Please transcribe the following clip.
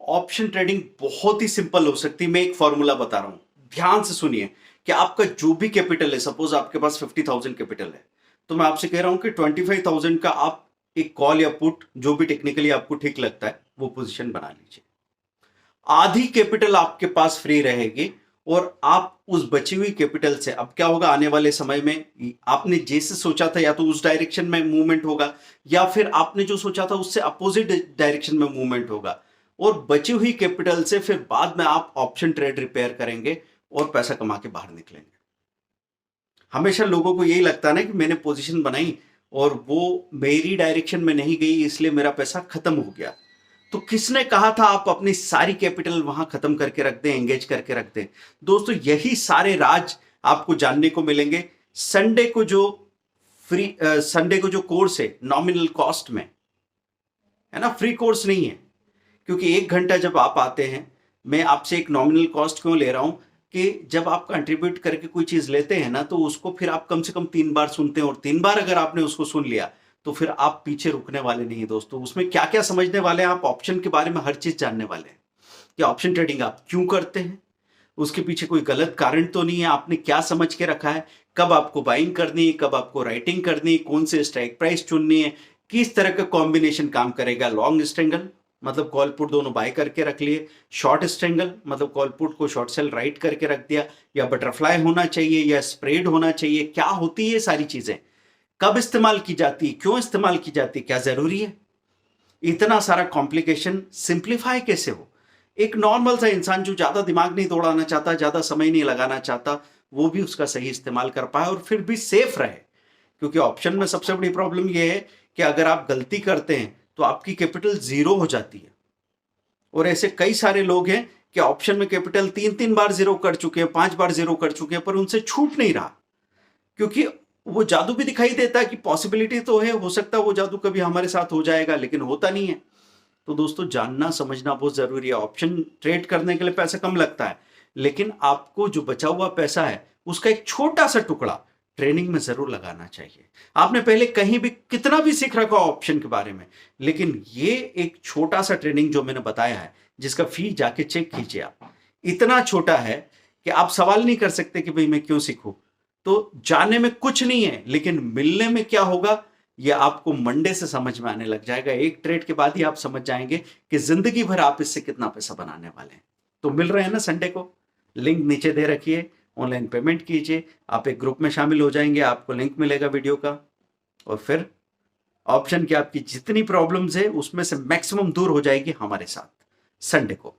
Option trading बहुत ही simple हो सकती है। मैं एक फॉर्मूला बता रहा हूं, ध्यान से सुनिए कि आपका जो भी कैपिटल है, सपोज आपके पास 50,000 कैपिटल है, तो मैं आपसे कह रहा हूं कि 25,000 का आप एक कॉल या पुट, जो भी टेक्निकली आपको ठीक लगता है, वो पोजीशन बना लीजिए। आधी कैपिटल आपके पास फ्री रहेगी और आप उस बची हुई कैपिटल से, अब क्या होगा आने वाले समय में, आपने जैसे सोचा था या तो उस डायरेक्शन में मूवमेंट होगा, या फिर आपने जो सोचा था उससे अपोजिट डायरेक्शन में मूवमेंट होगा, और बची हुई कैपिटल से फिर बाद में आप ऑप्शन ट्रेड रिपेयर करेंगे और पैसा कमा के बाहर निकलेंगे। हमेशा लोगों को यही लगता है ना कि मैंने पोजीशन बनाई और वो मेरी डायरेक्शन में नहीं गई, इसलिए मेरा पैसा खत्म हो गया। तो किसने कहा था आप अपनी सारी कैपिटल वहां खत्म करके रख दें, एंगेज करके रख दें? दोस्तों, यही सारे राज आपको जानने को मिलेंगे संडे को जो संडे को जो कोर्स है नॉमिनल कॉस्ट में, है ना, फ्री कोर्स नहीं है। क्योंकि 1 घंटा जब आप आते हैं, मैं आपसे एक नॉमिनल कॉस्ट क्यों ले रहा हूं कि जब आप कंट्रीब्यूट करके कोई चीज लेते हैं ना, तो उसको फिर आप कम से कम 3 बार सुनते हैं, और 3 बार अगर आपने उसको सुन लिया तो फिर आप पीछे रुकने वाले नहीं है दोस्तों। उसमें क्या क्या समझने वाले हैं आप, ऑप्शन के बारे में हर चीज जानने वाले हैं कि ऑप्शन ट्रेडिंग आप क्यों करते हैं, उसके पीछे कोई गलत कारण तो नहीं है, आपने क्या समझ के रखा है, कब आपको बाइंग करनी है, कब आपको राइटिंग करनी है, कौन से स्ट्राइक प्राइस चुननी है, किस तरह का कॉम्बिनेशन काम करेगा। लॉन्ग स्ट्रेंगल मतलब कॉल पुट दोनों बाय करके रख लिए, शॉर्ट स्ट्रेंगल मतलब कॉल पुट को शॉर्ट सेल राइट करके रख दिया, या बटरफ्लाई होना चाहिए या स्प्रेड होना चाहिए, क्या होती है ये सारी चीजें, कब इस्तेमाल की जाती है, क्यों इस्तेमाल की जाती है, क्या जरूरी है, इतना सारा कॉम्प्लिकेशन सिंप्लीफाई कैसे हो। एक नॉर्मल सा इंसान जो ज्यादा दिमाग नहीं दौड़ाना चाहता, ज्यादा समय नहीं लगाना चाहता, वो भी उसका सही इस्तेमाल कर पाए और फिर भी सेफ रहे। क्योंकि ऑप्शन में सबसे बड़ी प्रॉब्लम यह है कि अगर आप गलती करते हैं तो आपकी कैपिटल 0 हो जाती है। और ऐसे कई सारे लोग हैं कि ऑप्शन में कैपिटल 3-3 बार 0 कर चुके हैं, 5 बार 0 कर चुके हैं, पर उनसे छूट नहीं रहा। क्योंकि वो जादू भी दिखाई देता है कि पॉसिबिलिटी तो है, हो सकता है वो जादू कभी हमारे साथ हो जाएगा, लेकिन होता नहीं है। तो दोस्तों, जानना समझना बहुत जरूरी है। ऑप्शन ट्रेड करने के लिए पैसा कम लगता है, लेकिन आपको जो बचा हुआ पैसा है उसका एक छोटा सा टुकड़ा ट्रेनिंग में जरूर लगाना चाहिए। आपने पहले कहीं भी कितना भी सीख रखा ऑप्शन के बारे में, लेकिन ये एक छोटा सा ट्रेनिंग जो मैंने बताया है, जिसका फी जाके चेक कीजिए आप, इतना छोटा है कि आप सवाल नहीं कर सकते कि भाई मैं क्यों सीखूं। तो जाने में कुछ नहीं है, लेकिन मिलने में क्या होगा ये आपको मंडे से समझ में आने लग जाएगा। एक ट्रेड के बाद ही आप समझ जाएंगे कि जिंदगी भर आप इससे कितना पैसा बनाने वाले हैं। तो मिल रहे हैं ना संडे को, लिंक नीचे दे रखिए, ऑनलाइन पेमेंट कीजिए, आप एक ग्रुप में शामिल हो जाएंगे, आपको लिंक मिलेगा वीडियो का, और फिर ऑप्शन की आपकी जितनी प्रॉब्लम्स है उसमें से मैक्सिमम दूर हो जाएगी हमारे साथ संडे को।